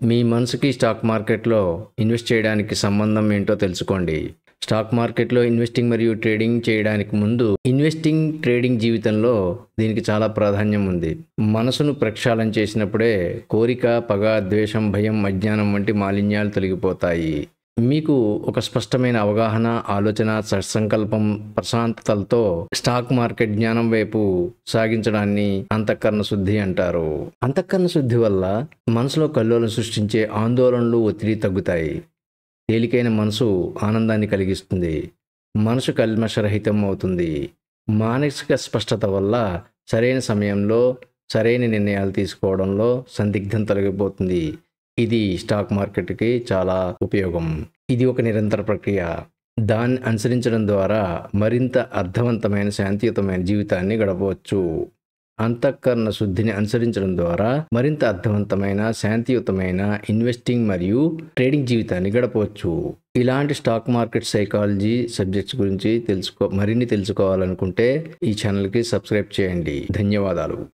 మీ మనసుకి స్టాక్ మార్కెట్లో ఇన్వెస్ట్ చేయడానికి సంబంధం ఏంటో తెలుసుకోండి. స్టాక్ మార్కెట్లో ఇన్వెస్టింగ్ మరియు ట్రేడింగ్ చేయడానికి ముందు ట్రేడింగ్ జీవితంలో దీనికి చాలా ప్రాధాన్యం ఉంది. మనసును ప్రక్షాళన చేసినప్పుడే కోరిక, పగ, ద్వేషం, భయం, అజ్ఞానం వంటి మాలిన్యాలు తొలగిపోతాయి. మీకు ఒక స్పష్టమైన అవగాహన, ఆలోచన, సత్సంకల్పం, ప్రశాంతతలతో స్టాక్ మార్కెట్ జ్ఞానం వైపు సాగించడాన్ని అంతఃకరణ శుద్ధి అంటారు. అంతఃకరణ శుద్ధి వల్ల మనసులో కల్లోలం సృష్టించే ఆందోళనలు, ఒత్తిడి తగ్గుతాయి. తేలికైన మనసు ఆనందాన్ని కలిగిస్తుంది. మనసు కల్మషరహితం అవుతుంది. మానసిక స్పష్టత వల్ల సరైన సమయంలో సరైన నిర్ణయాలు తీసుకోవడంలో సందిగ్ధం తొలగిపోతుంది. ఇది స్టాక్ మార్కెట్కి చాలా ఉపయోగం. ఇది ఒక నిరంతర ప్రక్రియ. దాన్ని అనుసరించడం ద్వారా మరింత అర్థవంతమైన, శాంతియుతమైన జీవితాన్ని గడపవచ్చు. అంతఃకరణ శుద్ధిని అనుసరించడం ద్వారా మరింత అర్థవంతమైన, శాంతియుతమైన ఇన్వెస్టింగ్ మరియు ట్రేడింగ్ జీవితాన్ని గడపవచ్చు. ఇలాంటి స్టాక్ మార్కెట్ సైకాలజీ సబ్జెక్ట్స్ గురించి మరిన్ని తెలుసుకోవాలనుకుంటే ఈ ఛానల్కి సబ్స్క్రైబ్ చేయండి. ధన్యవాదాలు.